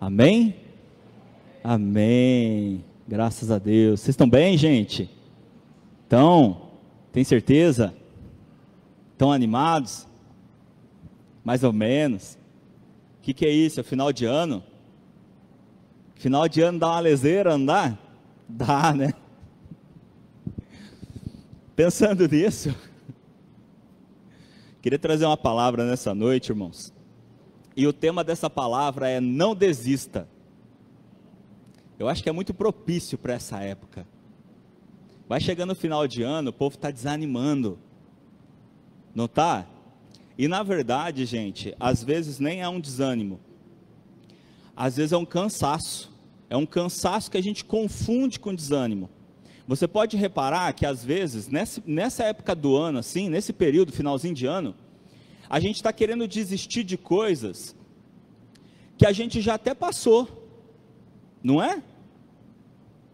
Amém? Amém. Graças a Deus. Vocês estão bem, gente? Então, tem certeza? Estão animados? Mais ou menos. O que é isso? É final de ano? Final de ano dá uma leseira, não dá? Dá, né? Pensando nisso, queria trazer uma palavra nessa noite, irmãos. E o tema dessa palavra é não desista. Eu acho que é muito propício para essa época. Vai chegando o final de ano, o povo está desanimando. Não está? E na verdade, gente, às vezes nem é um desânimo. Às vezes é um cansaço. É um cansaço que a gente confunde com desânimo. Você pode reparar que às vezes, nessa época do ano, assim, nesse período, finalzinho de ano, a gente está querendo desistir de coisas que a gente já até passou, não é?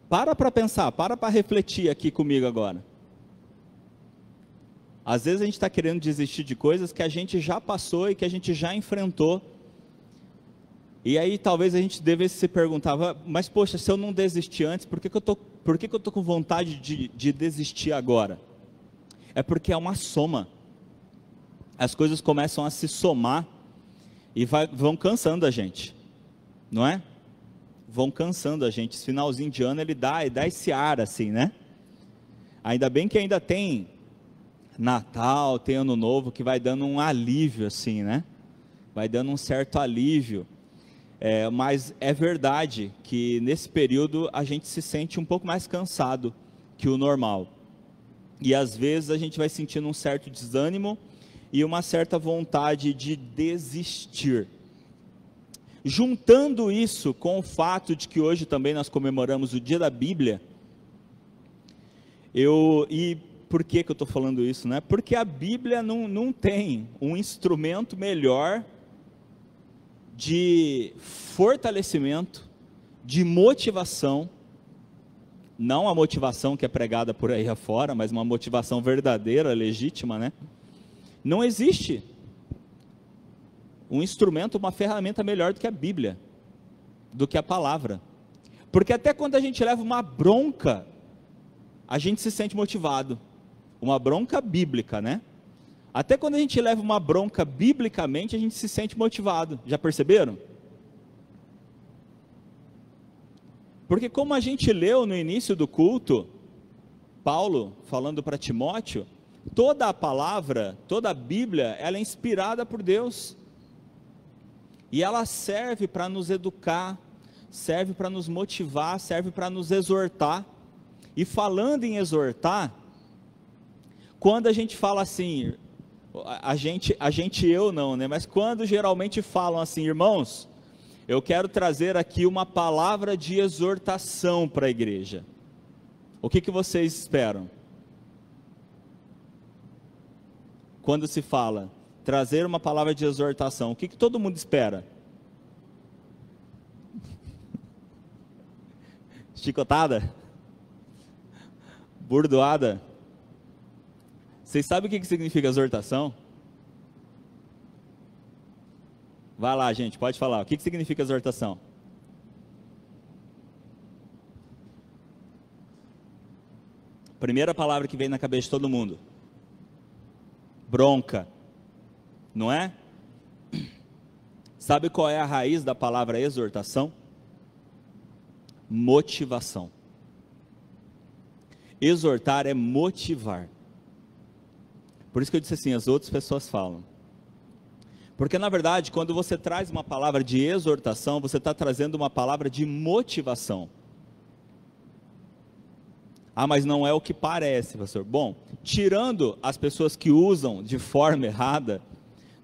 Para pensar, para refletir aqui comigo agora. Às vezes a gente está querendo desistir de coisas que a gente já passou e que a gente já enfrentou. E aí talvez a gente devesse se perguntar, mas poxa, se eu não desistir antes, por que eu estou com vontade de desistir agora? É porque é uma soma. As coisas começam a se somar e vão cansando a gente, não é? Vão cansando a gente. Esse finalzinho de ano ele dá esse ar assim, né? Ainda bem que ainda tem Natal, tem Ano Novo, que vai dando um alívio assim, né? Vai dando um certo alívio. Mas é verdade que nesse período a gente se sente um pouco mais cansado que o normal. E às vezes a gente vai sentindo um certo desânimo e uma certa vontade de desistir. Juntando isso com o fato de que hoje também nós comemoramos o Dia da Bíblia, e por que eu estou falando isso, né? Porque a Bíblia não tem um instrumento melhor de fortalecimento, de motivação, não a motivação que é pregada por aí afora, mas uma motivação verdadeira, legítima, né? Não existe um instrumento, uma ferramenta melhor do que a Bíblia, do que a palavra, porque até quando a gente leva uma bronca, a gente se sente motivado, uma bronca bíblica, né? Até quando a gente leva uma bronca biblicamente, a gente se sente motivado. Já perceberam? Porque como a gente leu no início do culto, Paulo falando para Timóteo, toda a palavra, toda a Bíblia, ela é inspirada por Deus. E ela serve para nos educar, serve para nos motivar, serve para nos exortar. E falando em exortar, quando a gente fala assim... eu não, né? Mas quando geralmente falam assim, irmãos, eu quero trazer aqui uma palavra de exortação para a igreja. O que vocês esperam? Quando se fala trazer uma palavra de exortação, o que todo mundo espera? Chicotada? Burdoada? Vocês sabem o que significa exortação? Vai lá, gente, pode falar. O que significa exortação? Primeira palavra que vem na cabeça de todo mundo. Bronca. Não é? Sabe qual é a raiz da palavra exortação? Motivação. Exortar é motivar. Por isso que eu disse assim, as outras pessoas falam. Porque na verdade, quando você traz uma palavra de exortação, você está trazendo uma palavra de motivação. Ah, mas não é o que parece, pastor. Bom, tirando as pessoas que usam de forma errada,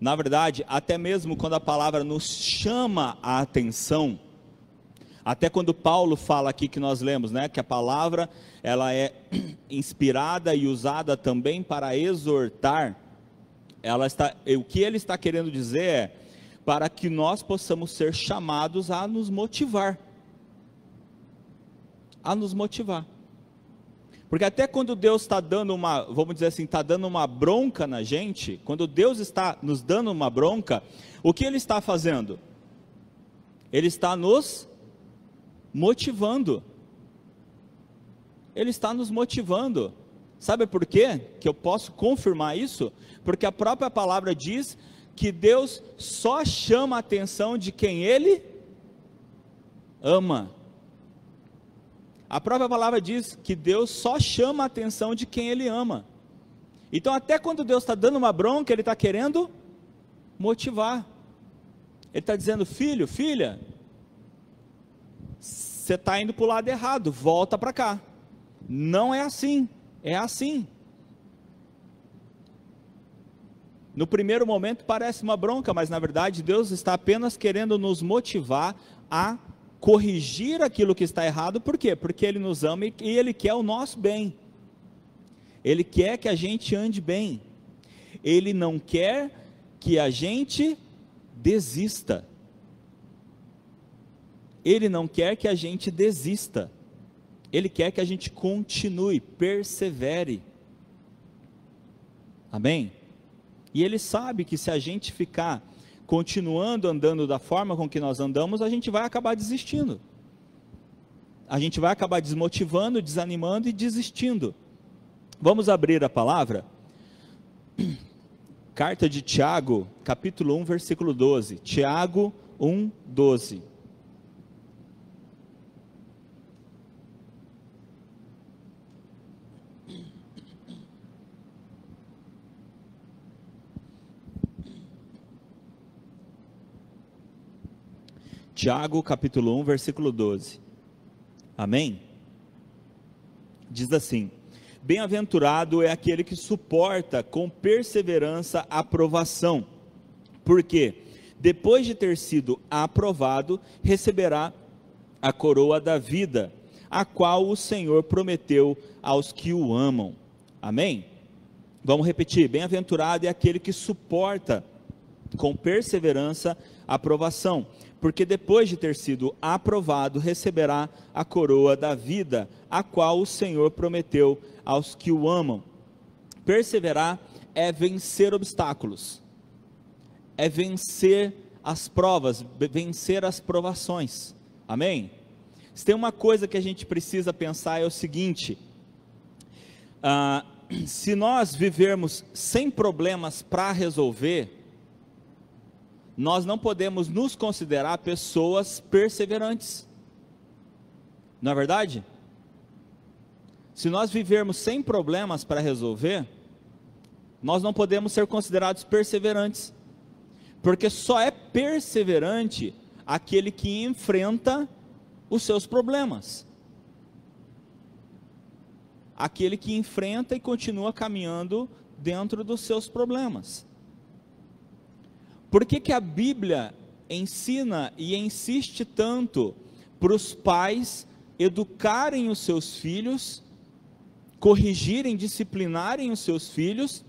na verdade, até mesmo quando a palavra nos chama a atenção, até quando Paulo fala aqui que nós lemos, né, que a palavra ela é inspirada e usada também para exortar, o que ele está querendo dizer é para que nós possamos ser chamados a nos motivar. A nos motivar. Porque até quando Deus está dando vamos dizer assim, está dando uma bronca na gente, quando Deus está nos dando uma bronca, o que Ele está fazendo? Ele está nos motivando. Ele está nos motivando. Sabe por quê que eu posso confirmar isso? Porque a própria palavra diz que Deus só chama a atenção de quem Ele ama. A própria palavra diz que Deus só chama a atenção de quem Ele ama. Então, até quando Deus está dando uma bronca, Ele está querendo motivar. Ele está dizendo: filho, filha, você está indo para o lado errado, volta para cá. Não é assim, é assim. No primeiro momento parece uma bronca, mas na verdade Deus está apenas querendo nos motivar a corrigir aquilo que está errado. Por quê? Porque Ele nos ama e Ele quer o nosso bem. Ele quer que a gente ande bem. Ele não quer que a gente desista. Ele não quer que a gente desista. Ele quer que a gente continue, persevere. Amém? E Ele sabe que se a gente ficar continuando andando da forma com que nós andamos, a gente vai acabar desistindo. A gente vai acabar desmotivando, desanimando e desistindo. Vamos abrir a palavra? Carta de Tiago, capítulo 1, versículo 12. Tiago 1, 12. Tiago, capítulo 1, versículo 12. Amém? Diz assim: bem-aventurado é aquele que suporta com perseverança a provação, porque depois de ter sido aprovado, receberá a coroa da vida, a qual o Senhor prometeu aos que o amam. Amém? Vamos repetir: bem-aventurado é aquele que suporta com perseverança a provação, porque depois de ter sido aprovado, receberá a coroa da vida, a qual o Senhor prometeu aos que o amam. Perseverar é vencer obstáculos, é vencer as provas, vencer as provações. Amém? Se tem uma coisa que a gente precisa pensar é o seguinte: se nós vivermos sem problemas para resolver, nós não podemos nos considerar pessoas perseverantes. Não é verdade? Se nós vivermos sem problemas para resolver, nós não podemos ser considerados perseverantes. Porque só é perseverante aquele que enfrenta os seus problemas. Aquele que enfrenta e continua caminhando dentro dos seus problemas. Por que a Bíblia ensina e insiste tanto para os pais educarem os seus filhos, corrigirem, disciplinarem os seus filhos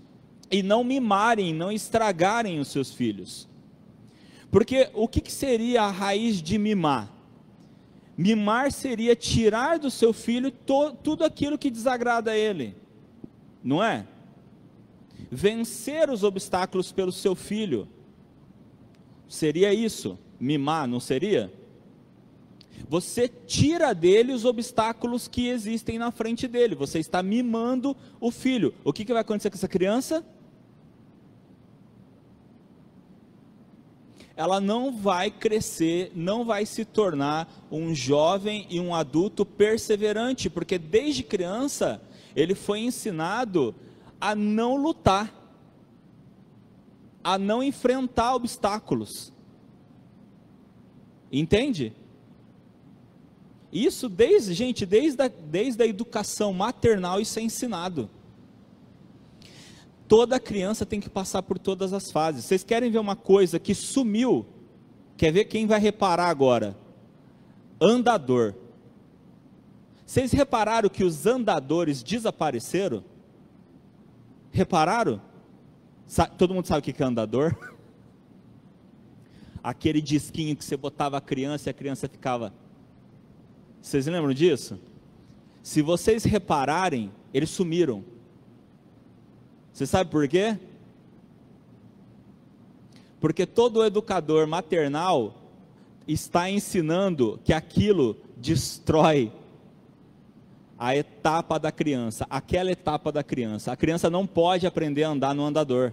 e não mimarem, não estragarem os seus filhos? Porque o que seria a raiz de mimar? Mimar seria tirar do seu filho tudo aquilo que desagrada a ele, não é? Vencer os obstáculos pelo seu filho. Seria isso, mimar, não seria? Você tira dele os obstáculos que existem na frente dele, você está mimando o filho. O que vai acontecer com essa criança? Ela não vai crescer, não vai se tornar um jovem e um adulto perseverante, porque desde criança ele foi ensinado a não lutar, a não enfrentar obstáculos. Entende? Isso desde a educação maternal isso é ensinado. Toda criança tem que passar por todas as fases. Vocês querem ver uma coisa que sumiu? Quer ver quem vai reparar agora? Andador. Vocês repararam que os andadores desapareceram? Repararam? Todo mundo sabe o que é andador? Aquele disquinho que você botava a criança e a criança ficava. Vocês lembram disso? Se vocês repararem, eles sumiram. Você sabe por quê? Porque todo educador maternal está ensinando que aquilo destrói a etapa da criança, aquela etapa da criança. A criança não pode aprender a andar no andador,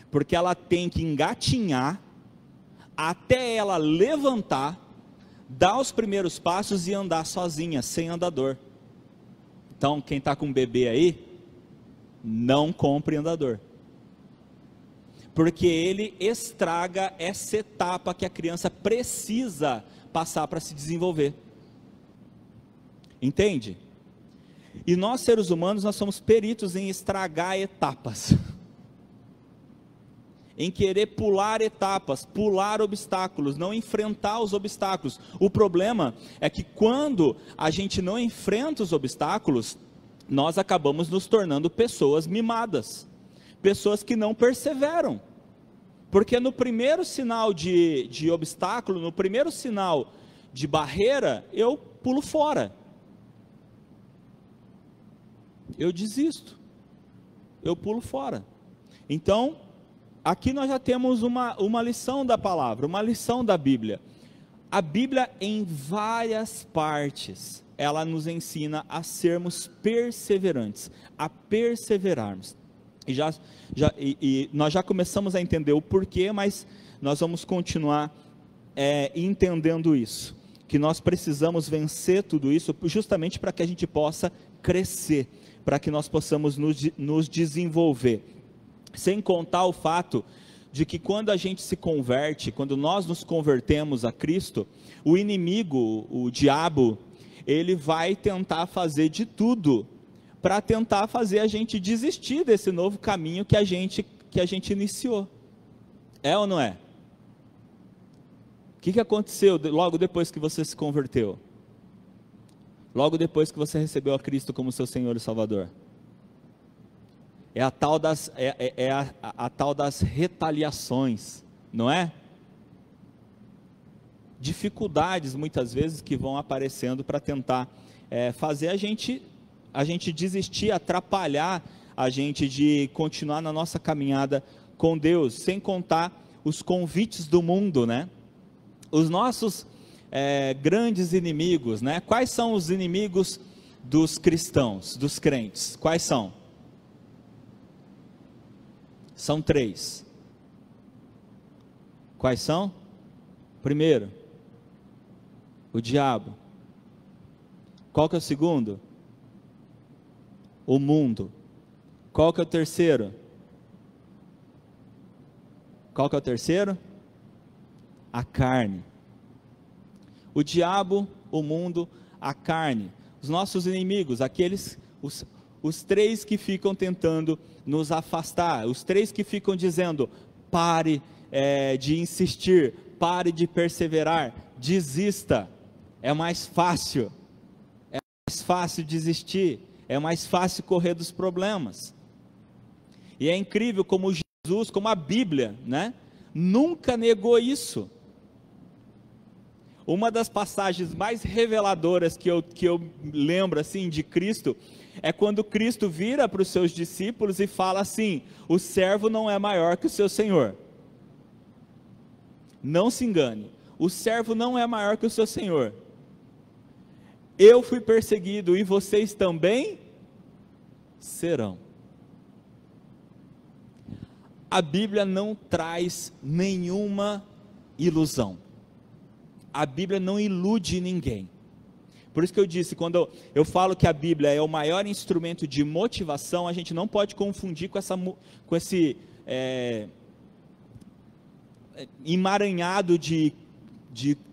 porque ela tem que engatinhar até ela levantar, dar os primeiros passos e andar sozinha, sem andador. Então, quem está com bebê aí, não compre andador, porque ele estraga essa etapa que a criança precisa passar para se desenvolver. Entende? E nós, seres humanos, nós somos peritos em estragar etapas, em querer pular etapas, pular obstáculos, não enfrentar os obstáculos. O problema é que quando a gente não enfrenta os obstáculos, nós acabamos nos tornando pessoas mimadas, pessoas que não perseveram, porque no primeiro sinal de obstáculo, no primeiro sinal de barreira, eu pulo fora, eu desisto, eu pulo fora. Então, aqui nós já temos uma lição da palavra, uma lição da Bíblia. A Bíblia, em várias partes, ela nos ensina a sermos perseverantes, a perseverarmos. E nós já começamos a entender o porquê, mas nós vamos continuar entendendo isso, que nós precisamos vencer tudo isso, justamente para que a gente possa crescer, para que nós possamos nos desenvolver. Sem contar o fato de que quando a gente se converte, quando nós nos convertemos a Cristo, o inimigo, o diabo, ele vai tentar fazer de tudo para tentar fazer a gente desistir desse novo caminho que a gente iniciou. É ou não é? O que aconteceu logo depois que você se converteu? Logo depois que você recebeu a Cristo como seu Senhor e Salvador? É a tal das retaliações, não é? Dificuldades muitas vezes que vão aparecendo para tentar fazer a gente desistir, atrapalhar a gente de continuar na nossa caminhada com Deus, sem contar os convites do mundo, né? Os nossos grandes inimigos, né? Quais são os inimigos dos cristãos, dos crentes? Quais são? São 3. Quais são? Primeiro, o diabo. Qual que é o segundo? O mundo. Qual que é o terceiro? Qual que é o terceiro? A carne. O diabo, o mundo, a carne. Os nossos inimigos, os 3 que ficam tentando nos afastar, os 3 que ficam dizendo, pare de insistir, pare de perseverar, desista, é mais fácil desistir, é mais fácil correr dos problemas. E é incrível como Jesus, como a Bíblia, né, nunca negou isso. Uma das passagens mais reveladoras que eu lembro assim de Cristo, é quando Cristo vira para os seus discípulos e fala assim: o servo não é maior que o seu senhor. Não se engane, o servo não é maior que o seu senhor. Eu fui perseguido e vocês também serão. A Bíblia não traz nenhuma ilusão. A Bíblia não ilude ninguém. Por isso que eu disse, quando eu falo que a Bíblia é o maior instrumento de motivação, a gente não pode confundir com esse emaranhado de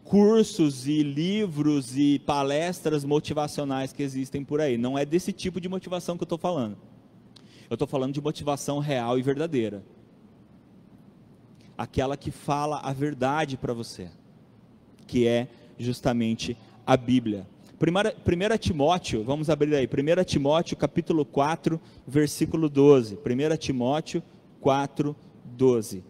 cursos e livros e palestras motivacionais que existem por aí. Não é desse tipo de motivação que eu estou falando. Eu estou falando de motivação real e verdadeira. Aquela que fala a verdade para você, que é justamente a Bíblia. 1 Timóteo, vamos abrir aí, 1 Timóteo capítulo 4, versículo 12. 1 Timóteo 4, 12.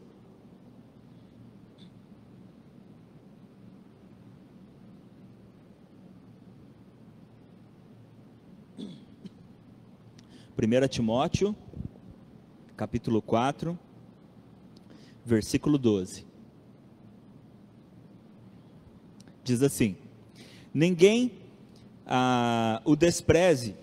Primeira Timóteo, capítulo 4, versículo 12. Diz assim: ninguém o despreze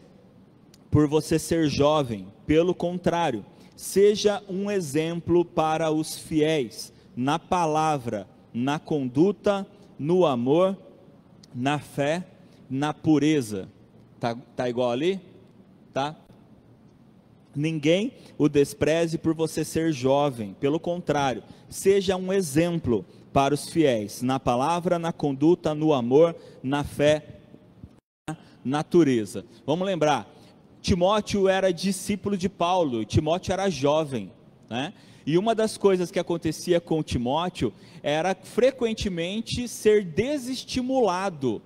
por você ser jovem, pelo contrário, seja um exemplo para os fiéis, na palavra, na conduta, no amor, na fé, na pureza. Tá igual ali? Tá? Ninguém o despreze por você ser jovem, pelo contrário, seja um exemplo para os fiéis, na palavra, na conduta, no amor, na fé, na natureza. Vamos lembrar, Timóteo era discípulo de Paulo, Timóteo era jovem, né? E uma das coisas que acontecia com Timóteo era frequentemente ser desestimulado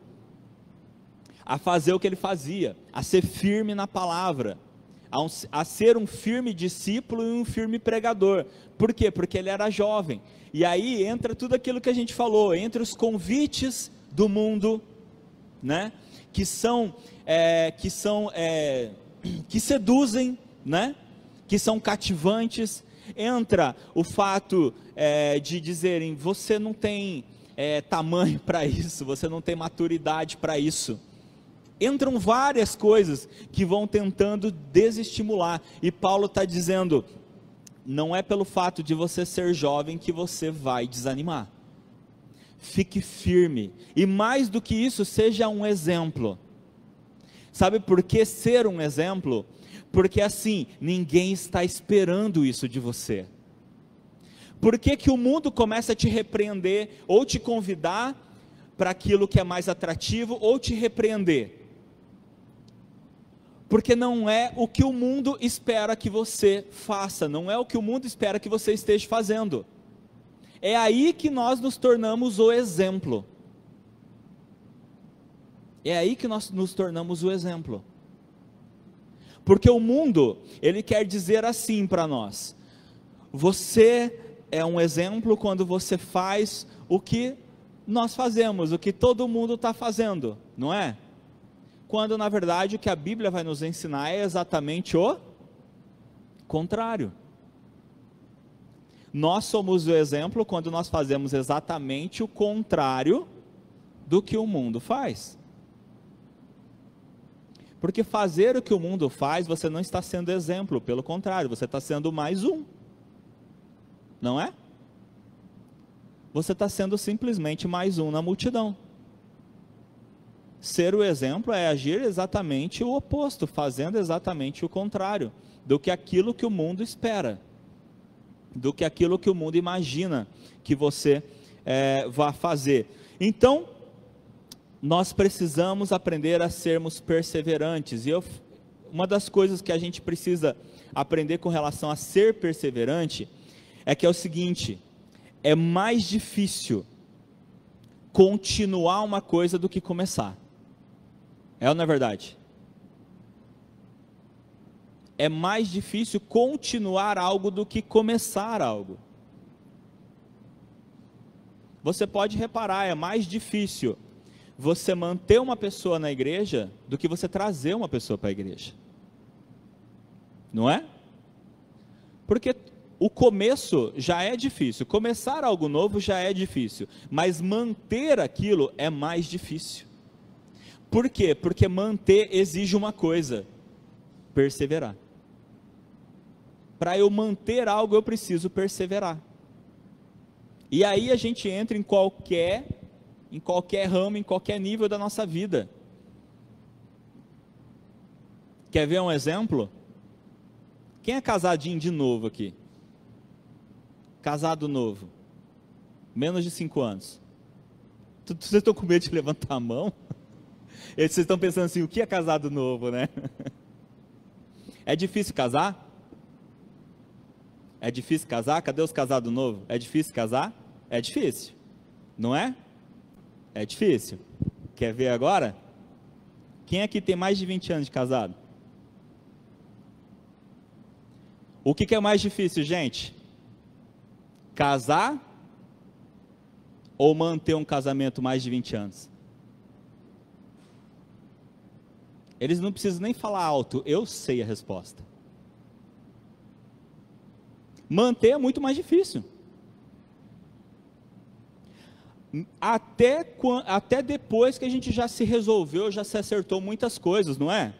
a fazer o que ele fazia, a ser firme na palavra, a ser um firme discípulo e um firme pregador. Por quê? Porque ele era jovem. E aí entra tudo aquilo que a gente falou, entre os convites do mundo, né? Que seduzem, né? Que são cativantes. Entra o fato de dizerem: você não tem tamanho para isso, você não tem maturidade para isso. Entram várias coisas que vão tentando desestimular, e Paulo está dizendo: não é pelo fato de você ser jovem que você vai desanimar. Fique firme, e mais do que isso, seja um exemplo. Sabe por que ser um exemplo? Porque assim, ninguém está esperando isso de você. Por que o mundo começa a te repreender, ou te convidar para aquilo que é mais atrativo, ou te repreender? Porque não é o que o mundo espera que você faça, não é o que o mundo espera que você esteja fazendo. É aí que nós nos tornamos o exemplo. É aí que nós nos tornamos o exemplo. Porque o mundo, ele quer dizer assim para nós: você é um exemplo quando você faz o que nós fazemos, o que todo mundo está fazendo, não é? Quando na verdade o que a Bíblia vai nos ensinar é exatamente o contrário. Nós somos o exemplo quando nós fazemos exatamente o contrário do que o mundo faz. Porque fazer o que o mundo faz, você não está sendo exemplo, pelo contrário, você está sendo mais um, não é? Você está sendo simplesmente mais um na multidão. Ser o exemplo é agir exatamente o oposto, fazendo exatamente o contrário do que aquilo que o mundo espera, do que aquilo que o mundo imagina que você vá fazer. Então, nós precisamos aprender a sermos perseverantes. E uma das coisas que a gente precisa aprender com relação a ser perseverante é que é o seguinte: é mais difícil continuar uma coisa do que começar. É ou não é verdade? É mais difícil continuar algo do que começar algo. Você pode reparar, é mais difícil você manter uma pessoa na igreja do que você trazer uma pessoa para a igreja. Não é? Porque o começo já é difícil, começar algo novo já é difícil, mas manter aquilo é mais difícil. Por quê? Porque manter exige uma coisa: perseverar. Para eu manter algo eu preciso perseverar. E aí a gente entra em qualquer ramo, em qualquer nível da nossa vida. Quer ver um exemplo? Quem é casadinho de novo aqui? Casado novo. Menos de 5 anos. Vocês estão com medo de levantar a mão? Vocês estão pensando assim: o que é casado novo, né? É difícil casar? É difícil casar? Cadê os casados novos? É difícil casar? É difícil, não é? É difícil. Quer ver agora? Quem aqui tem mais de 20 anos de casado? O que é mais difícil, gente? Casar ou manter um casamento mais de 20 anos? Eles não precisam nem falar alto, eu sei a resposta. Manter é muito mais difícil. até depois que a gente já se resolveu, já se acertou muitas coisas, não é?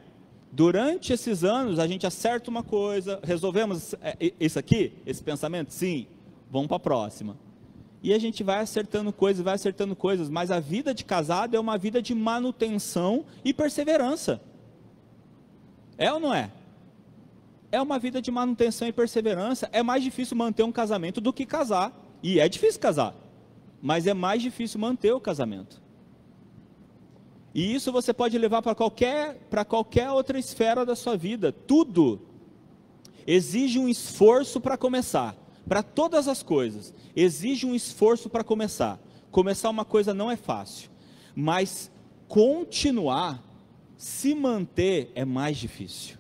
Durante esses anos, a gente acerta uma coisa, resolvemos isso aqui, esse pensamento? Sim, vamos para a próxima. E a gente vai acertando coisas, mas a vida de casado é uma vida de manutenção e perseverança. É ou não é? É uma vida de manutenção e perseverança. É mais difícil manter um casamento do que casar. E é difícil casar, mas é mais difícil manter o casamento. E isso você pode levar para qualquer outra esfera da sua vida. Tudo exige um esforço para começar. Para todas as coisas, exige um esforço para começar. Começar uma coisa não é fácil, mas continuar, se manter é mais difícil.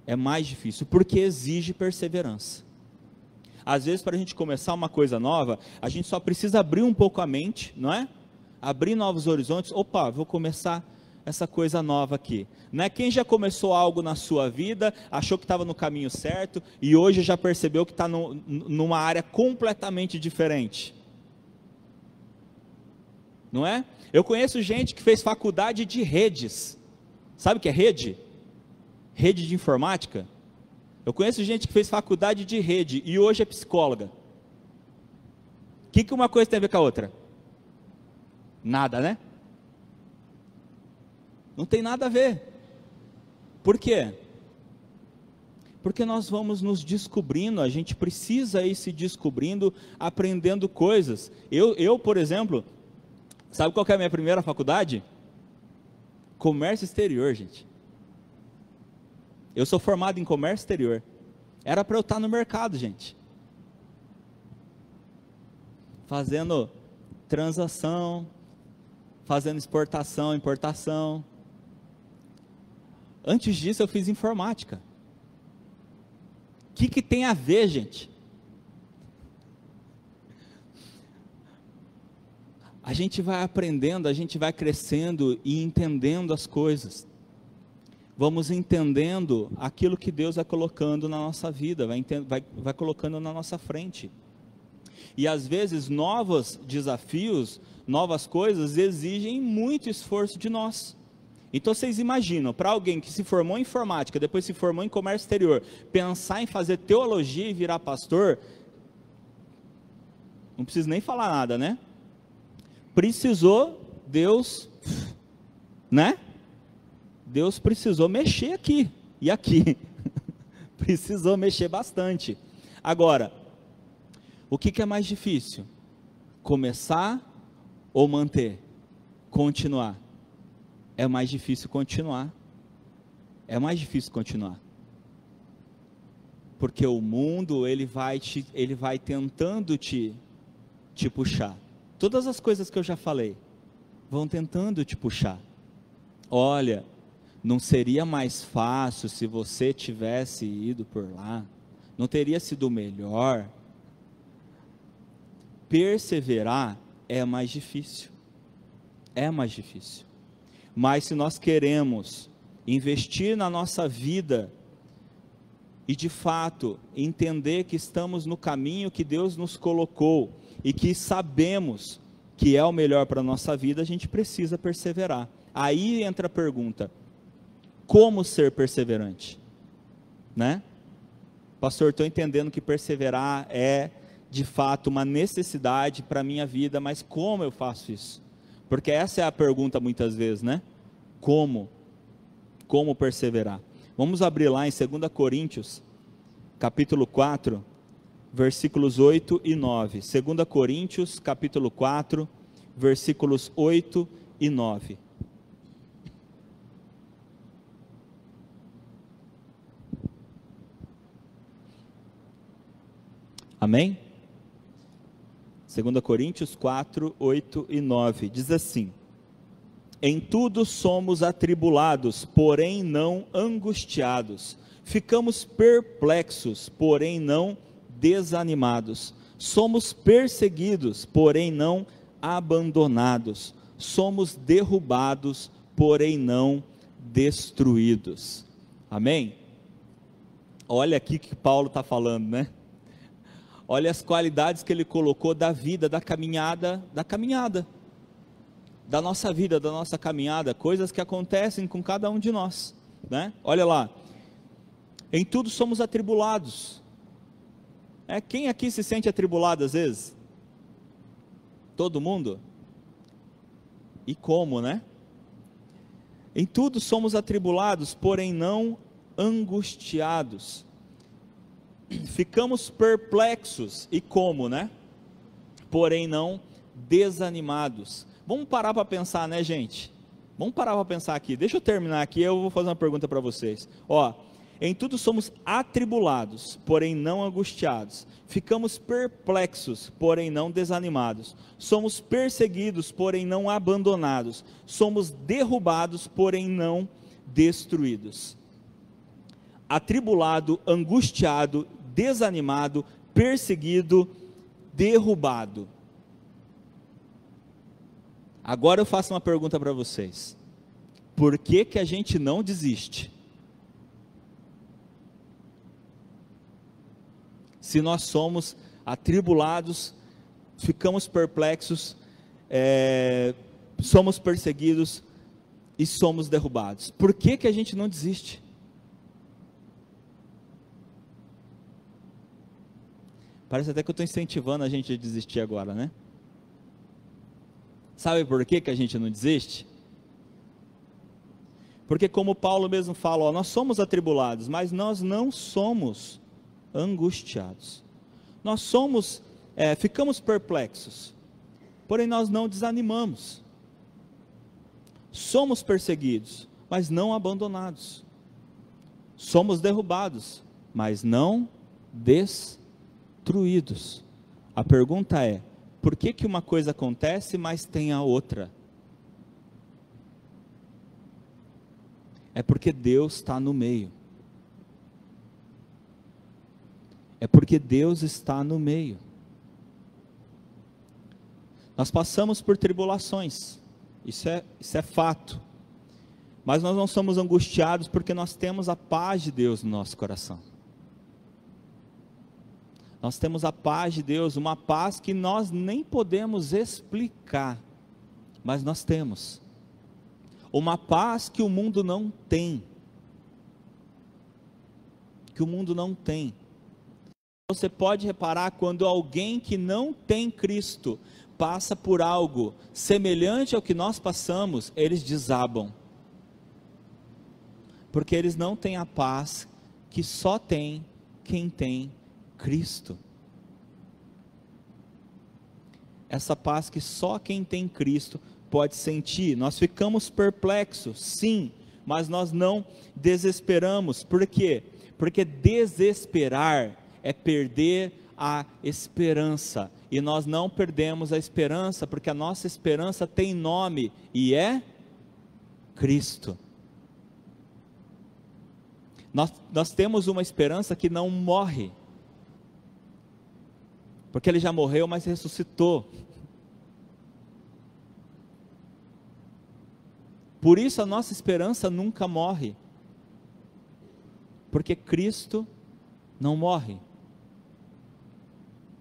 É mais difícil, porque exige perseverança. Às vezes, para a gente começar uma coisa nova, a gente só precisa abrir um pouco a mente, não é? Abrir novos horizontes. Opa, vou começar essa coisa nova aqui. Não é? Quem já começou algo na sua vida, achou que estava no caminho certo, e hoje já percebeu que está numa área completamente diferente. Não é? Eu conheço gente que fez faculdade de redes. Sabe o que é rede? Rede de informática. Eu conheço gente que fez faculdade de rede e hoje é psicóloga. O que uma coisa tem a ver com a outra? Nada, né? Não tem nada a ver. Por quê? Porque nós vamos nos descobrindo, a gente precisa ir se descobrindo, aprendendo coisas. Eu, por exemplo, sabe qual que é a minha primeira faculdade? Comércio exterior, gente. Eu sou formado em comércio exterior. Era para eu estar no mercado, gente. Fazendo transação, fazendo exportação, importação. Antes disso eu fiz informática. O que tem a ver, gente? A gente vai aprendendo, a gente vai crescendo e entendendo as coisas. Vamos entendendo aquilo que Deus vai colocando na nossa vida, vai colocando na nossa frente. E às vezes novos desafios, novas coisas exigem muito esforço de nós. Então vocês imaginam, para alguém que se formou em informática, depois se formou em comércio exterior, pensar em fazer teologia e virar pastor, não preciso nem falar nada, né? Precisou Deus, né? Deus precisou mexer aqui e aqui. Precisou mexer bastante. Agora, o que é mais difícil? Começar ou manter? Continuar. É mais difícil continuar. É mais difícil continuar. Porque o mundo, ele vai tentando te puxar. Todas as coisas que eu já falei, vão tentando te puxar. Olha, não seria mais fácil se você tivesse ido por lá? Não teria sido melhor? Perseverar é mais difícil. É mais difícil. Mas se nós queremos investir na nossa vida e de fato entender que estamos no caminho que Deus nos colocou e que sabemos que é o melhor para a nossa vida, a gente precisa perseverar. Aí entra a pergunta: como ser perseverante? Né? Pastor, estou entendendo que perseverar é de fato uma necessidade para a minha vida, mas como eu faço isso? Porque essa é a pergunta muitas vezes, né? Como? Como perseverar? Vamos abrir lá em 2 Coríntios, capítulo 4, versículos 8 e 9. 2 Coríntios, capítulo 4, versículos 8 e 9. Amém? 2 Coríntios 4, 8 e 9, diz assim: em tudo somos atribulados, porém não angustiados, ficamos perplexos, porém não desanimados, somos perseguidos, porém não abandonados, somos derrubados, porém não destruídos. Amém? Olha aqui que Paulo está falando, né? olha as qualidades que Ele colocou da vida, da caminhada, da nossa vida, da nossa caminhada, coisas que acontecem com cada um de nós, né? Olha lá, em tudo somos atribulados. Quem aqui se sente atribulado às vezes? Todo mundo? E como, né? Em tudo somos atribulados, porém não angustiados. Ficamos perplexos, e como, né? Porém não desanimados. Vamos parar para pensar, né, gente? Vamos parar para pensar aqui. Deixa eu terminar aqui, eu vou fazer uma pergunta para vocês. Em tudo somos atribulados, porém não angustiados. Ficamos perplexos, porém não desanimados. Somos perseguidos, porém não abandonados. Somos derrubados, porém não destruídos. Atribulado, angustiado, desanimado, perseguido, derrubado. Agora eu faço uma pergunta para vocês. Por que que a gente não desiste? Se nós somos atribulados, ficamos perplexos, somos perseguidos e somos derrubados. Por que que a gente não desiste? Parece até que eu estou incentivando a gente a desistir agora, né? Sabe por que que a gente não desiste? Porque como Paulo mesmo fala, nós somos atribulados, mas nós não somos angustiados. Nós ficamos perplexos, porém nós não desanimamos. Somos perseguidos, mas não abandonados. Somos derrubados, mas não destruídos. A pergunta é, por que que uma coisa acontece, mas tem a outra? É porque Deus está no meio. É porque Deus está no meio. Nós passamos por tribulações, isso é fato. Mas nós não somos angustiados porque nós temos a paz de Deus no nosso coração. Nós temos a paz de Deus, uma paz que nós nem podemos explicar, mas nós temos. Uma paz que o mundo não tem. Que o mundo não tem. Você pode reparar quando alguém que não tem Cristo passa por algo semelhante ao que nós passamos, eles desabam. Porque eles não têm a paz que só tem quem tem Cristo. Essa paz que só quem tem Cristo pode sentir. Nós ficamos perplexos, sim, mas nós não desesperamos. Por quê? Porque desesperar é perder a esperança, e nós não perdemos a esperança, porque a nossa esperança tem nome, e é Cristo. Nós temos uma esperança que não morre, porque Ele já morreu, mas ressuscitou. Por isso a nossa esperança nunca morre, porque Cristo não morre.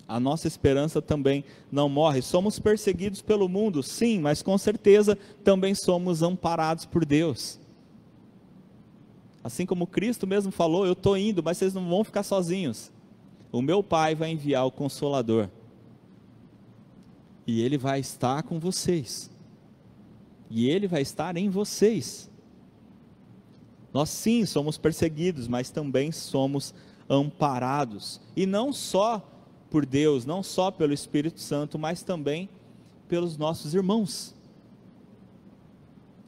A nossa esperança também não morre. Somos perseguidos pelo mundo, sim, mas com certeza também somos amparados por Deus. Assim como Cristo mesmo falou, eu estou indo, mas vocês não vão ficar sozinhos. O meu Pai vai enviar o Consolador. E Ele vai estar com vocês. E Ele vai estar em vocês. Nós sim somos perseguidos, mas também somos amparados. E não só por Deus, não só pelo Espírito Santo, mas também pelos nossos irmãos.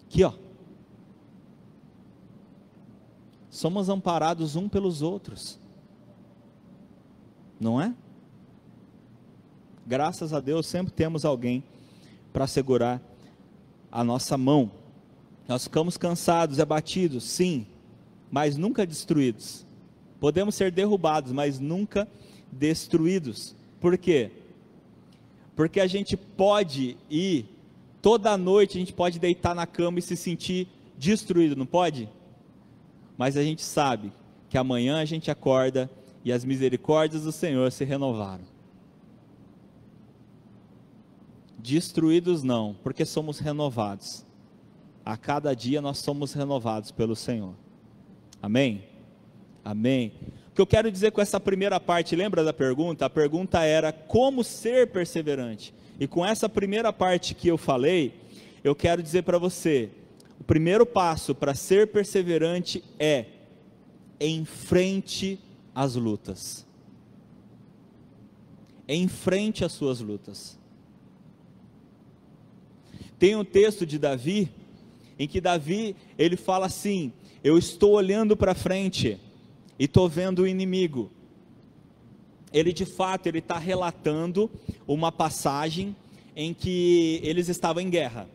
Aqui, somos amparados um pelos outros. Não é? Graças a Deus sempre temos alguém para segurar a nossa mão. Nós ficamos cansados, abatidos, sim, mas nunca destruídos. Podemos ser derrubados, mas nunca destruídos. Por quê? Porque a gente pode ir, toda noite a gente pode deitar na cama e se sentir destruído, não pode? Mas a gente sabe que amanhã a gente acorda e as misericórdias do Senhor se renovaram. Destruídos não, porque somos renovados. A cada dia nós somos renovados pelo Senhor. Amém? Amém. O que eu quero dizer com essa primeira parte, lembra da pergunta? A pergunta era como ser perseverante. E com essa primeira parte que eu falei, eu quero dizer para você, o primeiro passo para ser perseverante é enfrente as lutas. Enfrente as suas lutas. Tem um texto de Davi, em que Davi, ele fala assim, eu estou olhando para frente, e estou vendo o inimigo. Ele de fato, ele está relatando uma passagem, em que eles estavam em guerra,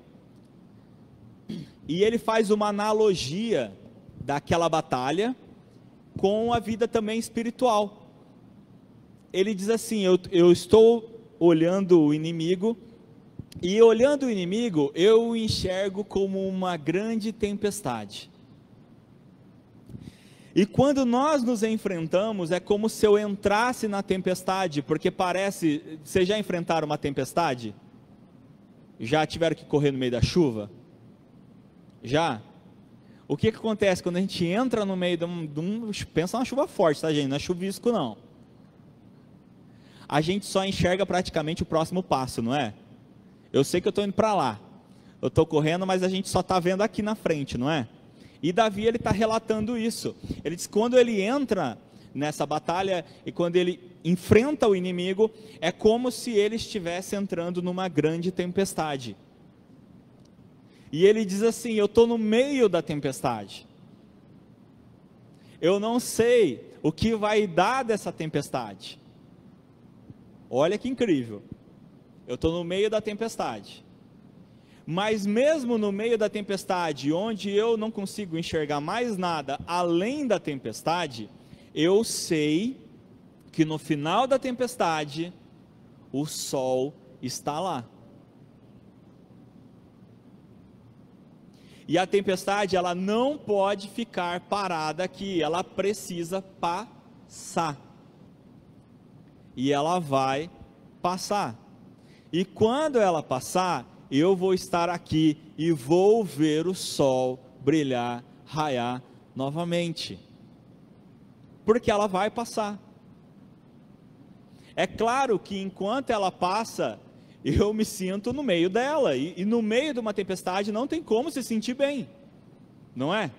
e ele faz uma analogia, daquela batalha, com a vida também espiritual. Ele diz assim, eu estou olhando o inimigo, e olhando o inimigo, eu o enxergo como uma grande tempestade. E quando nós nos enfrentamos, é como se eu entrasse na tempestade, porque parece, vocês já enfrentaram uma tempestade? Já tiveram que correr no meio da chuva? Já? O que acontece quando a gente entra no meio pensa numa chuva forte, tá gente? Não é chuvisco não. A gente só enxerga praticamente o próximo passo, não é? Eu sei que eu estou indo para lá, eu estou correndo, mas a gente só está vendo aqui na frente, não é? E Davi, ele está relatando isso. Ele diz que quando ele entra nessa batalha, e quando ele enfrenta o inimigo, é como se ele estivesse entrando numa grande tempestade. E ele diz assim, eu estou no meio da tempestade. Eu não sei o que vai dar dessa tempestade. Olha que incrível. Eu estou no meio da tempestade, mas mesmo no meio da tempestade, onde eu não consigo enxergar mais nada além da tempestade, eu sei que no final da tempestade, o sol está lá. E a tempestade, ela não pode ficar parada aqui, ela precisa passar. E ela vai passar. E quando ela passar, eu vou estar aqui e vou ver o sol brilhar, raiar novamente. Porque ela vai passar. É claro que enquanto ela passa, eu me sinto no meio dela. E no meio de uma tempestade não tem como se sentir bem. Não é?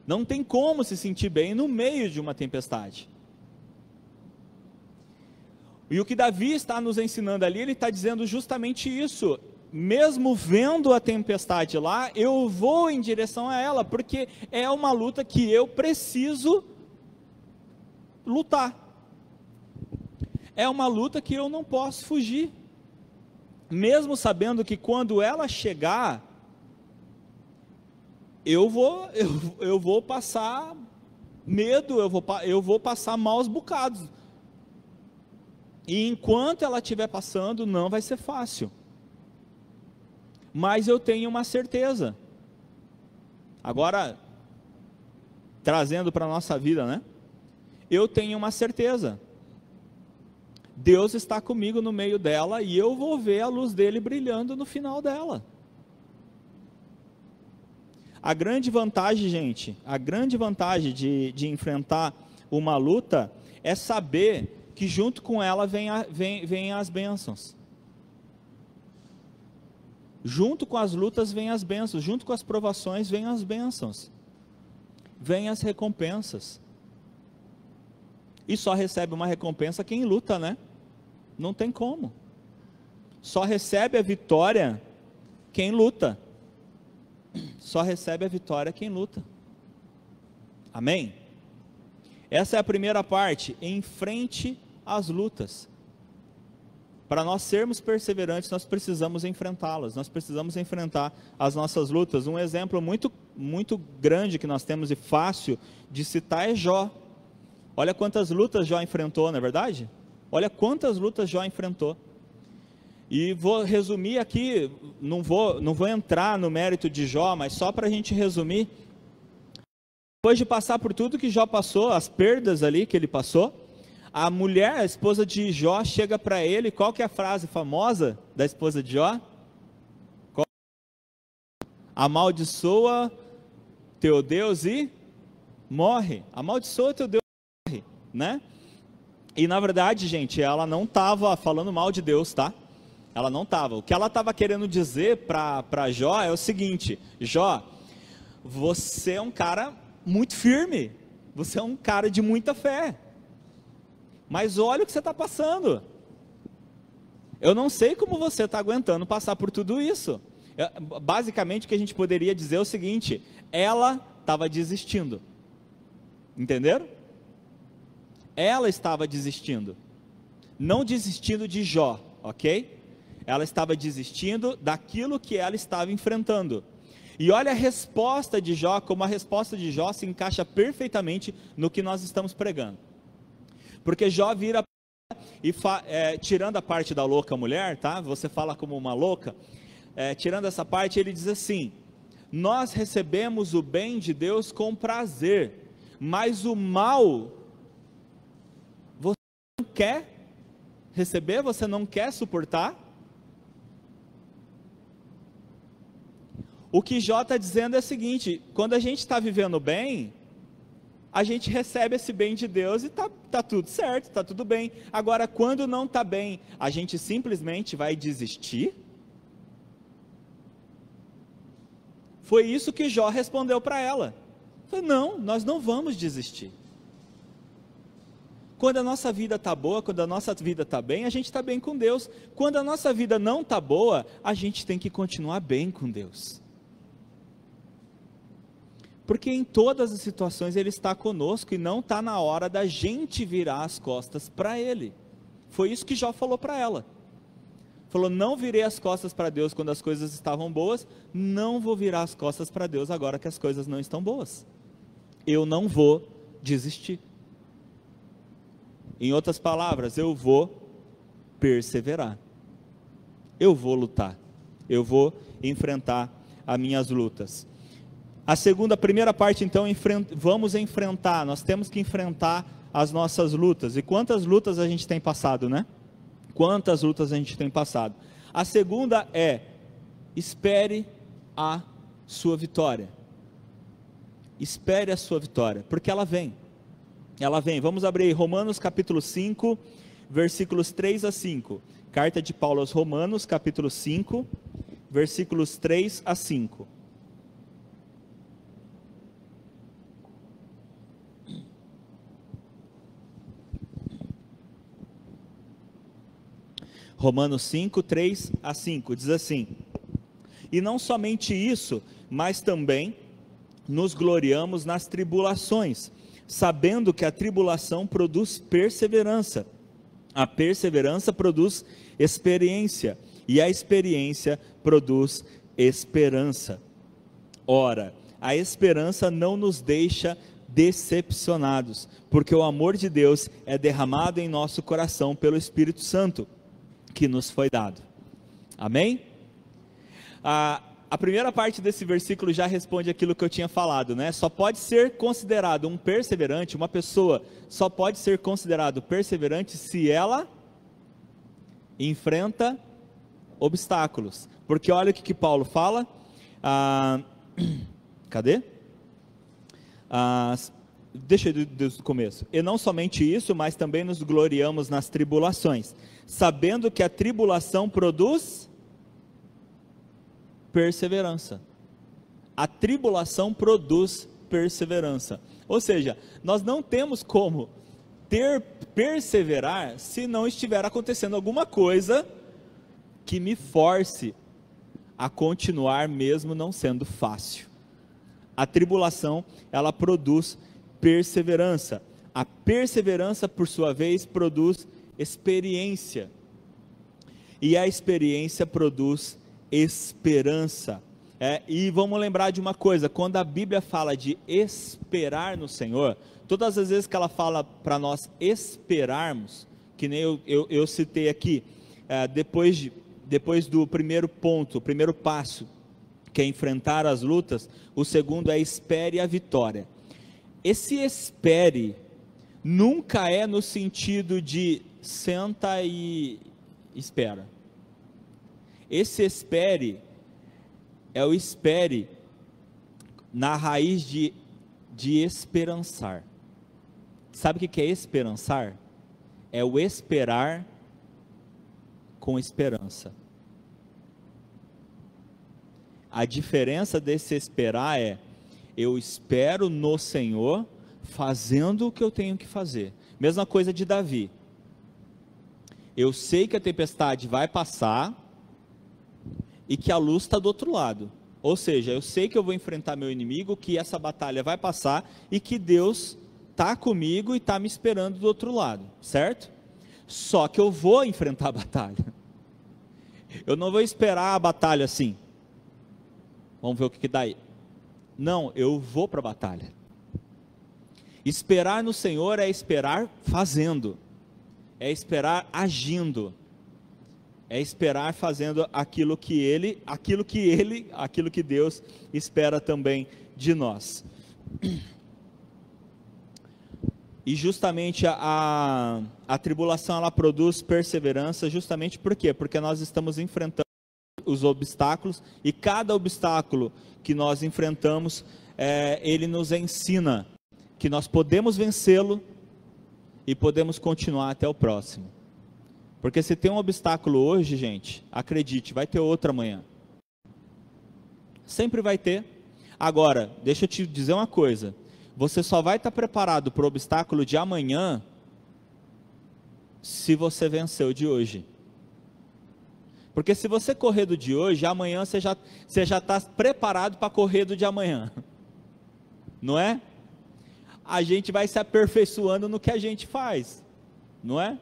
Não tem como se sentir bem no meio de uma tempestade. E o que Davi está nos ensinando ali, ele está dizendo justamente isso. Mesmo vendo a tempestade lá, eu vou em direção a ela, porque é uma luta que eu preciso lutar. É uma luta que eu não posso fugir. Mesmo sabendo que quando ela chegar, eu vou passar medo, eu vou passar maus bocados. E enquanto ela estiver passando, não vai ser fácil. Mas eu tenho uma certeza. Agora, trazendo para a nossa vida, né? Eu tenho uma certeza. Deus está comigo no meio dela e eu vou ver a luz dele brilhando no final dela. A grande vantagem, gente, a grande vantagem de enfrentar uma luta é saber que junto com ela vem as bênçãos. Junto com as lutas vem as bênçãos, junto com as provações vem as bênçãos, vem as recompensas. E só recebe uma recompensa quem luta, né? Não tem como. Só recebe a vitória quem luta. Só recebe a vitória quem luta. Amém? Essa é a primeira parte, enfrente as lutas. Para nós sermos perseverantes, nós precisamos enfrentá-las, nós precisamos enfrentar as nossas lutas. Um exemplo muito grande que nós temos e fácil de citar é Jó. Olha quantas lutas Jó enfrentou, não é verdade? Olha quantas lutas Jó enfrentou. E vou resumir aqui, não vou entrar no mérito de Jó, mas só para a gente resumir, Depois de passar por tudo que Jó passou, as perdas ali que ele passou, a mulher, a esposa de Jó, chega para ele. Qual que é a frase famosa da esposa de Jó? Amaldiçoa teu Deus e morre. Amaldiçoa teu Deus e morre, né? E na verdade, gente, ela não estava falando mal de Deus, tá? Ela não estava. O que ela estava querendo dizer para Jó é o seguinte: Jó, você é um cara muito firme, você é um cara de muita fé, mas olha o que você está passando. Eu não sei como você está aguentando passar por tudo isso. Basicamente o que a gente poderia dizer é o seguinte: ela estava desistindo, entenderam? Ela estava desistindo, não desistindo de Jó, ok? Ela estava desistindo daquilo que ela estava enfrentando. E olha a resposta de Jó, como a resposta de Jó se encaixa perfeitamente no que nós estamos pregando. Porque Jó vira e tirando a parte da louca mulher, tá? Você fala como uma louca. Tirando essa parte, ele diz assim: nós recebemos o bem de Deus com prazer, mas o mal você não quer receber, você não quer suportar. O que Jó está dizendo é o seguinte: quando a gente está vivendo bem, a gente recebe esse bem de Deus e tá tudo certo, está tudo bem. Agora, quando não está bem, a gente simplesmente vai desistir? Foi isso que Jó respondeu para ela. Falei, não, nós não vamos desistir. Quando a nossa vida está boa, quando a nossa vida está bem, a gente está bem com Deus. Quando a nossa vida não está boa, a gente tem que continuar bem com Deus. Porque em todas as situações Ele está conosco e não está na hora da gente virar as costas para Ele. Foi isso que Jó falou para ela. Falou, não virei as costas para Deus quando as coisas estavam boas, não vou virar as costas para Deus agora que as coisas não estão boas. Eu não vou desistir. Em outras palavras, eu vou perseverar. Eu vou lutar. Eu vou enfrentar as minhas lutas. A primeira parte então, vamos enfrentar, nós temos que enfrentar as nossas lutas. E quantas lutas a gente tem passado, né? Quantas lutas a gente tem passado. A segunda é, espere a sua vitória. Espere a sua vitória, porque ela vem. Ela vem. Vamos abrir Romanos capítulo 5, versículos 3 a 5. Carta de Paulo aos Romanos, capítulo 5, versículos 3 a 5. Romanos 5, 3 a 5, diz assim: e não somente isso, mas também nos gloriamos nas tribulações, sabendo que a tribulação produz perseverança, a perseverança produz experiência, e a experiência produz esperança. Ora, a esperança não nos deixa decepcionados, porque o amor de Deus é derramado em nosso coração pelo Espírito Santo, que nos foi dado. Amém? A primeira parte desse versículo já responde aquilo que eu tinha falado, né? Só pode ser considerado um perseverante, uma pessoa só pode ser considerado perseverante se ela enfrenta obstáculos. Porque olha o que Paulo fala. Cadê? Deixa eu desde o começo. E não somente isso, mas também nos gloriamos nas tribulações, sabendo que a tribulação produz perseverança. A tribulação produz perseverança. Ou seja, nós não temos como perseverar se não estiver acontecendo alguma coisa que me force a continuar mesmo não sendo fácil. A tribulação, ela produz perseverança. A perseverança, por sua vez, produz experiência. E a experiência produz esperança. E vamos lembrar de uma coisa: quando a Bíblia fala de esperar no Senhor, todas as vezes que ela fala para nós esperarmos, que nem eu citei aqui, depois do primeiro ponto, o primeiro passo, que é enfrentar as lutas, o segundo é espere a vitória. esse espere nunca é no sentido de senta e espera. Esse espere é o espere na raiz de esperançar. Sabe o que é esperançar? É o esperar com esperança. A diferença desse esperar é: eu espero no Senhor, fazendo o que eu tenho que fazer. Mesma coisa de Davi. Eu sei que a tempestade vai passar e que a luz está do outro lado. Ou seja, eu sei que eu vou enfrentar meu inimigo, que essa batalha vai passar e que Deus está comigo e está me esperando do outro lado, certo? Só que eu vou enfrentar a batalha. Eu não vou esperar a batalha assim. Vamos ver o que dá aí. Não, eu vou para a batalha. Esperar no Senhor é esperar fazendo, é esperar agindo, é esperar fazendo aquilo que Deus espera também de nós. E justamente a tribulação, ela produz perseverança, justamente por quê? Porque nós estamos enfrentando os obstáculos, e cada obstáculo que nós enfrentamos, ele nos ensina que nós podemos vencê-lo e podemos continuar até o próximo. Porque se tem um obstáculo hoje, gente, acredite, vai ter outro amanhã. Sempre vai ter. Agora, deixa eu te dizer uma coisa: você só vai estar preparado para o obstáculo de amanhã se você venceu o de hoje. Porque se você correr do de hoje, amanhã você já está preparado para correr do de amanhã. Não é? A gente vai se aperfeiçoando no que a gente faz. Não é?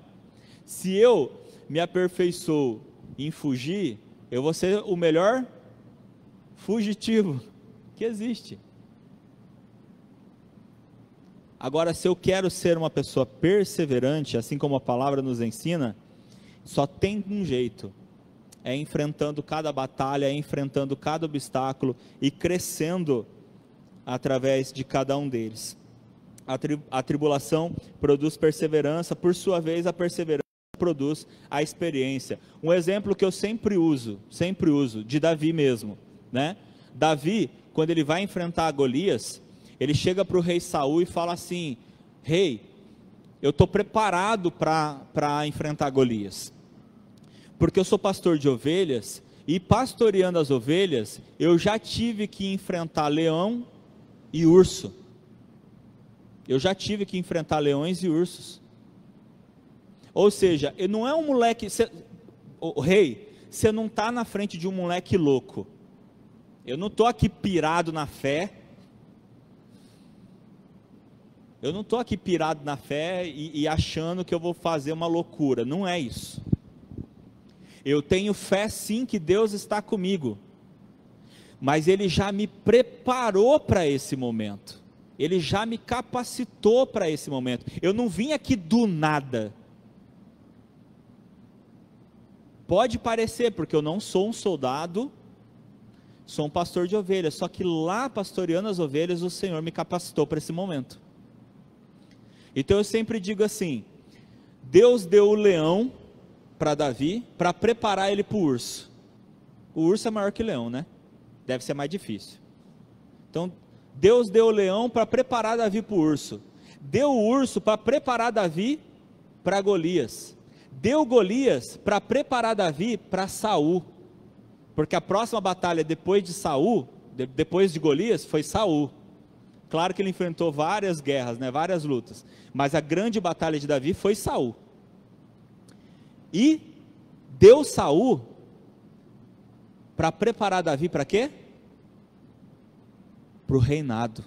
Se eu me aperfeiçoo em fugir, eu vou ser o melhor fugitivo que existe. Agora, se eu quero ser uma pessoa perseverante, assim como a palavra nos ensina, só tem um jeito: é enfrentando cada batalha, é enfrentando cada obstáculo e crescendo através de cada um deles. A tribulação produz perseverança, por sua vez a perseverança produz a experiência. Um exemplo que eu sempre uso, de Davi mesmo, né? Davi, quando ele vai enfrentar Golias, ele chega para o rei Saul e fala assim: rei, eu estou preparado para enfrentar Golias, porque eu sou pastor de ovelhas, e pastoreando as ovelhas, eu já tive que enfrentar leão e urso. Eu já tive que enfrentar leões e ursos. Ou seja, não é um moleque, rei, você não está na frente de um moleque louco. Eu não estou aqui pirado na fé. Eu não estou aqui pirado na fé e achando que eu vou fazer uma loucura. Não é isso. Eu tenho fé sim que Deus está comigo. Mas Ele já me preparou para esse momento. Ele já me capacitou para esse momento. Eu não vim aqui do nada. Pode parecer, porque eu não sou um soldado, sou um pastor de ovelhas. Só que lá, pastoreando as ovelhas, o Senhor me capacitou para esse momento. Então eu sempre digo assim: Deus deu o leão para Davi, para preparar ele para o urso. O urso é maior que o leão, né? Deve ser mais difícil. Então, Deus deu o leão para preparar Davi para o urso. Deu o urso para preparar Davi para Golias. Deu Golias para preparar Davi para Saul. Porque a próxima batalha depois de Saul, depois de Golias, foi Saul. Claro que ele enfrentou várias guerras, né, várias lutas. Mas a grande batalha de Davi foi Saul. E deu Saul para preparar Davi para quê? Para o reinado.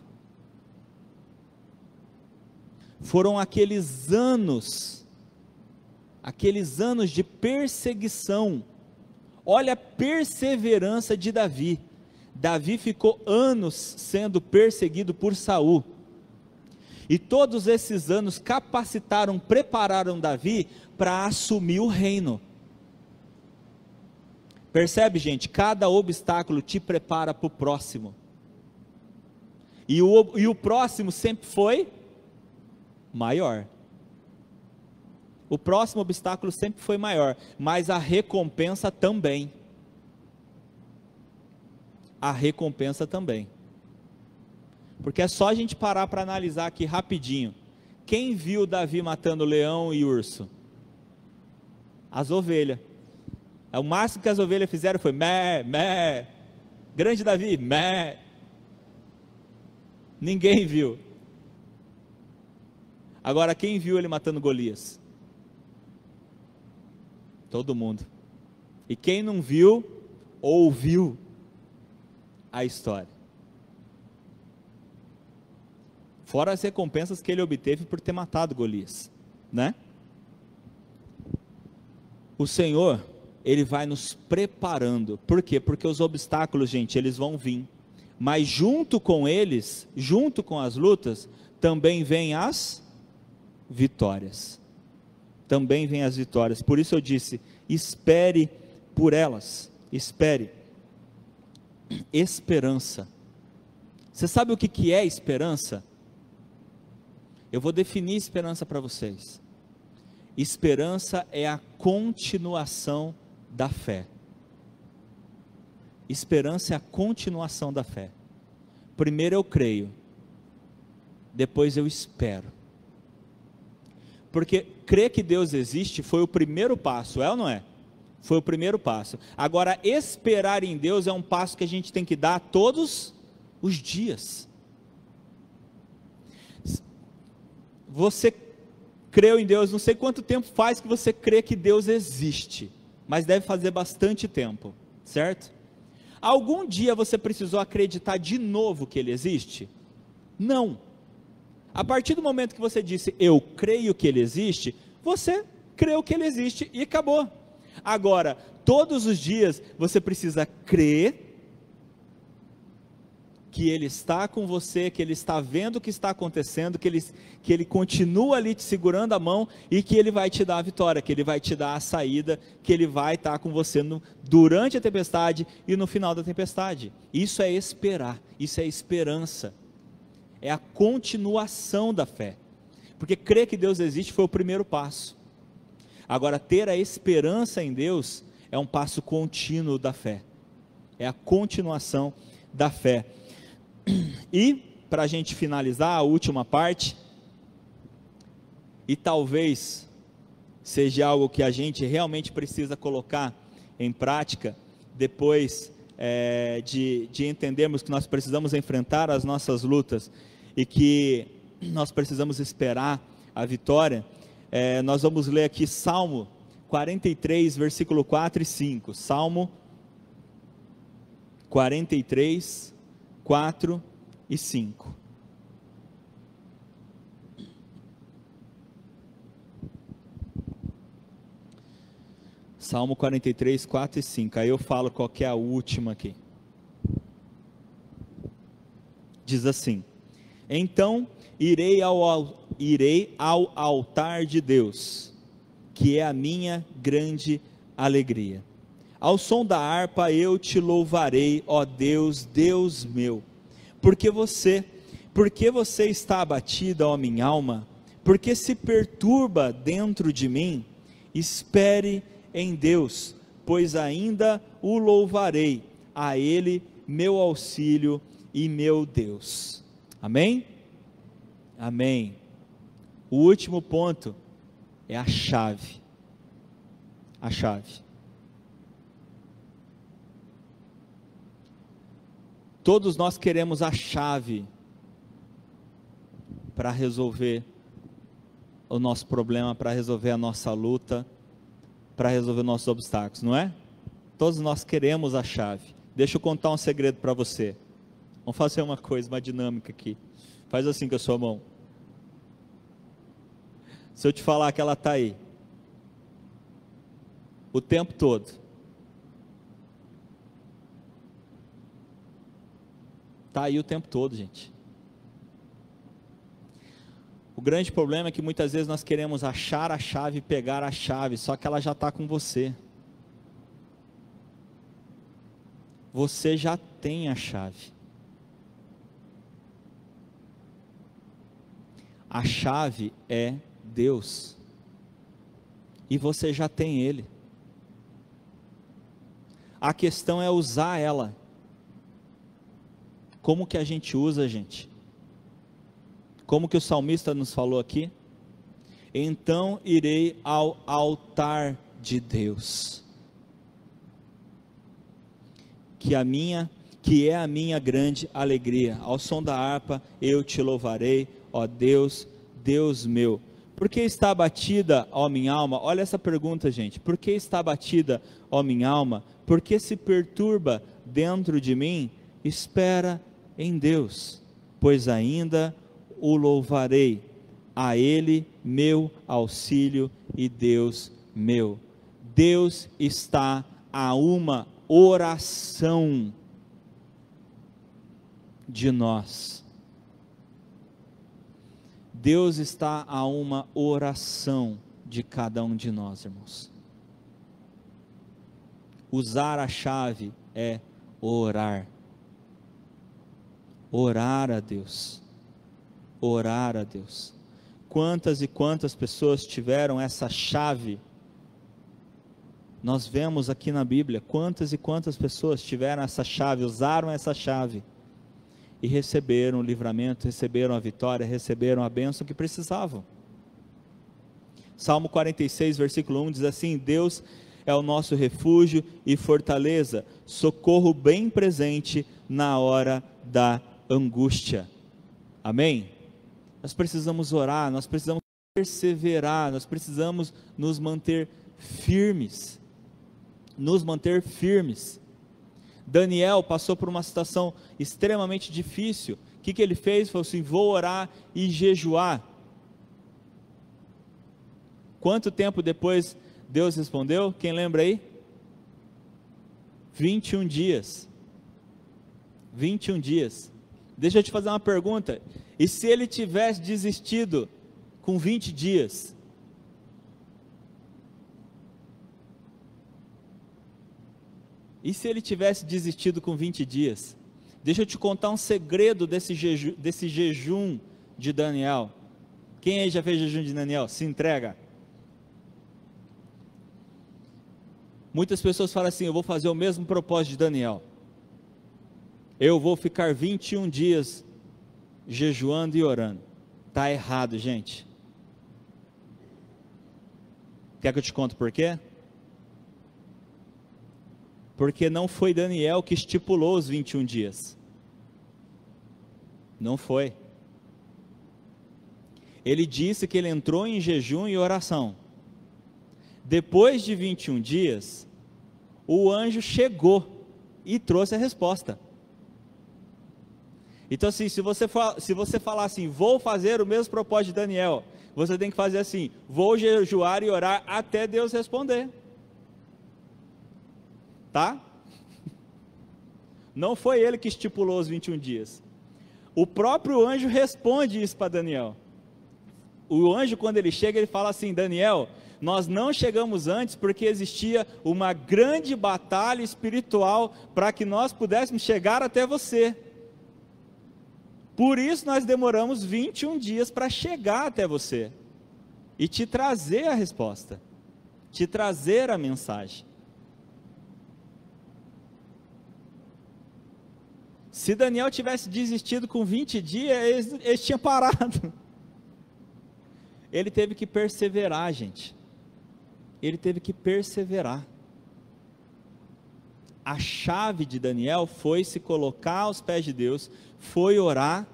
Foram aqueles anos de perseguição. Olha a perseverança de Davi. Davi ficou anos sendo perseguido por Saul. E todos esses anos capacitaram, prepararam Davi para assumir o reino. Percebe, gente? Cada obstáculo te prepara para o próximo. E o próximo sempre foi maior. O próximo obstáculo sempre foi maior, mas a recompensa também. A recompensa também. Porque é só a gente parar para analisar aqui rapidinho. Quem viu Davi matando leão e urso? As ovelhas. O máximo que as ovelhas fizeram foi mé, mé. Grande Davi, mé. Ninguém viu. Agora, quem viu ele matando Golias? Todo mundo. E quem não viu, ouviu a história. Fora as recompensas que ele obteve por ter matado Golias, né? O Senhor, Ele vai nos preparando. Por quê? Porque os obstáculos, gente, eles vão vir. Mas junto com eles, junto com as lutas, também vêm as vitórias. Também vêm as vitórias. Por isso eu disse, espere por elas. Espere. Esperança. Você sabe o que é esperança? Eu vou definir esperança para vocês. Esperança é a continuação da fé. Esperança é a continuação da fé. Primeiro eu creio, depois eu espero. Porque crer que Deus existe foi o primeiro passo, é ou não é? Foi o primeiro passo. Agora, esperar em Deus é um passo que a gente tem que dar todos os dias. Você creu em Deus, não sei quanto tempo faz que você crê que Deus existe, mas deve fazer bastante tempo, certo? Algum dia você precisou acreditar de novo que Ele existe? Não. A partir do momento que você disse, eu creio que Ele existe, você creu que Ele existe e acabou. Agora, todos os dias você precisa crer que Ele está com você, que Ele está vendo o que está acontecendo, que Ele continua ali te segurando a mão e que Ele vai te dar a vitória, que Ele vai te dar a saída, que Ele vai estar com você durante a tempestade e no final da tempestade. Isso é esperar, isso é esperança, é a continuação da fé, porque crer que Deus existe foi o primeiro passo. Agora, ter a esperança em Deus é um passo contínuo da fé, é a continuação da fé. E, para a gente finalizar a última parte, e talvez seja algo que a gente realmente precisa colocar em prática, depois de entendermos que nós precisamos enfrentar as nossas lutas, e que nós precisamos esperar a vitória, nós vamos ler aqui Salmo 43, versículo 4 e 5, Salmo 43, 4 e 5. Salmo 43, 4 e 5. Aí eu falo qual que é a última aqui. Diz assim: então irei ao altar de Deus, que é a minha grande alegria. Ao som da harpa eu te louvarei, ó Deus, Deus meu. Porque você está abatida, ó minha alma? Porque se perturba dentro de mim? Espere em Deus, pois ainda o louvarei, a Ele meu auxílio e meu Deus. Amém? Amém. O último ponto é a chave. A chave. Todos nós queremos a chave para resolver o nosso problema, para resolver a nossa luta, para resolver nossos obstáculos, não é? Todos nós queremos a chave. Deixa eu contar um segredo para você. Vamos fazer uma coisa, uma dinâmica aqui. Faz assim com a sua mão. Se eu te falar que ela está aí, o tempo todo, está aí o tempo todo, gente. O grande problema é que muitas vezes nós queremos achar a chave, pegar a chave, só que ela já está com você. Você já tem a chave. A chave é Deus. E você já tem Ele. A questão é usar ela. Como que a gente usa, gente? Como que o salmista nos falou aqui? Então irei ao altar de Deus, que é a minha grande alegria. Ao som da harpa eu te louvarei, ó Deus, Deus meu. Por que está abatida, ó minha alma? Olha essa pergunta, gente. Por que está abatida, ó minha alma? Por que se perturba dentro de mim? Espera em Deus, pois ainda o louvarei, a Ele meu auxílio e Deus meu. Deus está a uma oração de nós. Deus está a uma oração de cada um de nós, irmãos. Usar a chave é orar. Orar a Deus. Orar a Deus. Quantas e quantas pessoas tiveram essa chave? Nós vemos aqui na Bíblia, quantas e quantas pessoas tiveram essa chave, usaram essa chave, e receberam o livramento, receberam a vitória, receberam a bênção que precisavam. Salmo 46, versículo 1 diz assim: Deus é o nosso refúgio e fortaleza, socorro bem presente na hora da angústia. Amém? Nós precisamos orar, nós precisamos perseverar, nós precisamos nos manter firmes. Nos manter firmes. Daniel passou por uma situação extremamente difícil. O que ele fez? Falou assim: vou orar e jejuar. Quanto tempo depois Deus respondeu? Quem lembra aí? 21 dias. 21 dias. Deixa eu te fazer uma pergunta. E se ele tivesse desistido com 20 dias? E se ele tivesse desistido com 20 dias? Deixa eu te contar um segredo desse jejum de Daniel. Quem aí já fez jejum de Daniel? Se entrega. Muitas pessoas falam assim: eu vou fazer o mesmo propósito de Daniel. Eu vou ficar 21 dias jejuando e orando. Está errado, gente. Quer que eu te conte por quê? Porque não foi Daniel que estipulou os 21 dias. Não foi. Ele disse que ele entrou em jejum e oração. Depois de 21 dias, o anjo chegou e trouxe a resposta. Então assim, se você falar assim: vou fazer o mesmo propósito de Daniel, você tem que fazer assim: vou jejuar e orar até Deus responder. Tá? Não foi ele que estipulou os 21 dias. O próprio anjo responde isso para Daniel. O anjo, quando ele chega, ele fala assim: Daniel, nós não chegamos antes porque existia uma grande batalha espiritual para que nós pudéssemos chegar até você. Por isso nós demoramos 21 dias para chegar até você e te trazer a resposta, te trazer a mensagem. Se Daniel tivesse desistido com 20 dias, eles tinham parado. Ele teve que perseverar, gente. Ele teve que perseverar. A chave de Daniel foi se colocar aos pés de Deus, foi orar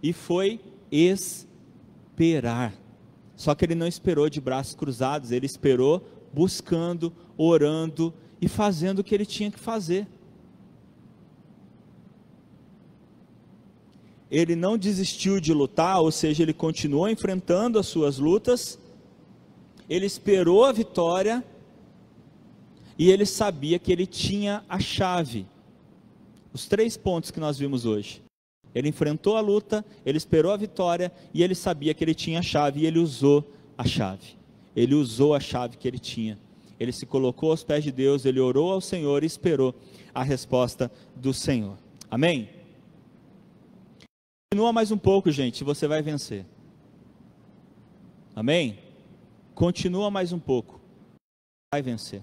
e foi esperar. Só que ele não esperou de braços cruzados, ele esperou buscando, orando e fazendo o que ele tinha que fazer. Ele não desistiu de lutar, ou seja, ele continuou enfrentando as suas lutas, ele esperou a vitória, e ele sabia que ele tinha a chave. Os 3 pontos que nós vimos hoje. Ele enfrentou a luta, ele esperou a vitória, e ele sabia que ele tinha a chave, e ele usou a chave. Ele usou a chave que ele tinha. Ele se colocou aos pés de Deus, ele orou ao Senhor e esperou a resposta do Senhor. Amém? Continua mais um pouco, gente, você vai vencer. Amém? Continua mais um pouco. Vai vencer.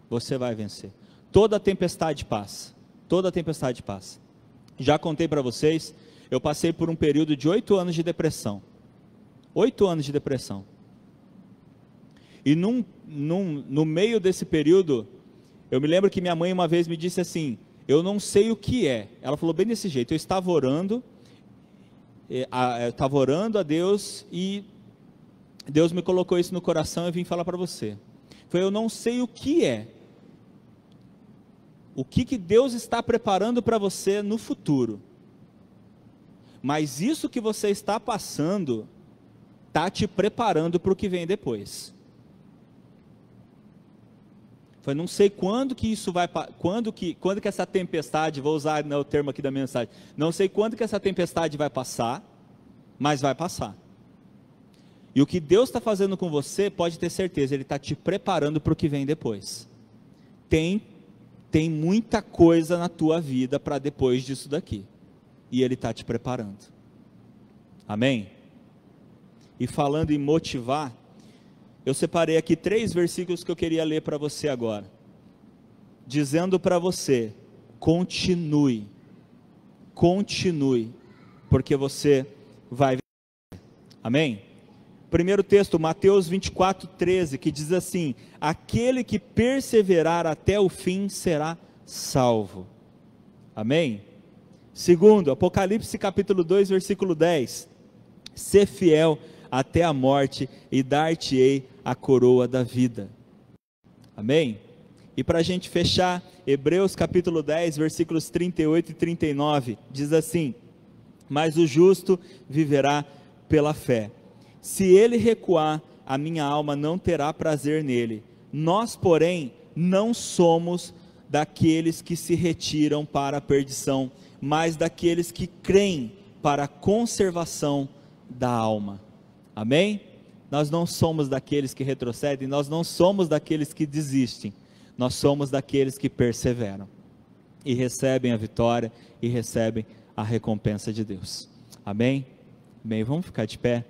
Você vai vencer. Toda tempestade passa. Toda tempestade passa. Já contei para vocês, eu passei por um período de 8 anos de depressão. 8 anos de depressão. E no meio desse período, eu me lembro que minha mãe uma vez me disse assim, eu não sei o que é. Ela falou bem desse jeito, eu estava orando a Deus e Deus me colocou isso no coração e vim falar para você. Foi, eu não sei o que é. O que Deus está preparando para você no futuro. Mas isso que você está passando, está te preparando para o que vem depois. Foi, não sei quando que isso vai, quando que essa tempestade, vou usar o termo aqui da mensagem, não sei quando que essa tempestade vai passar, mas vai passar. E o que Deus está fazendo com você, pode ter certeza, Ele está te preparando para o que vem depois. Tem muita coisa na tua vida para depois disso daqui. E Ele está te preparando. Amém? E falando em motivar, eu separei aqui 3 versículos que eu queria ler para você agora. Dizendo para você, continue, porque você vai vencer. Amém? Primeiro texto, Mateus 24:13, que diz assim, aquele que perseverar até o fim será salvo. Amém? Segundo, Apocalipse capítulo 2, versículo 10, ser fiel até a morte e dar-te-ei a coroa da vida. Amém? E para a gente fechar, Hebreus capítulo 10, versículos 38 e 39, diz assim, mas o justo viverá pela fé. Se ele recuar, a minha alma não terá prazer nele. Nós, porém, não somos daqueles que se retiram para a perdição, mas daqueles que creem para a conservação da alma. Amém? Nós não somos daqueles que retrocedem, nós não somos daqueles que desistem, nós somos daqueles que perseveram e recebem a vitória e recebem a recompensa de Deus. Amém? Bem, vamos ficar de pé.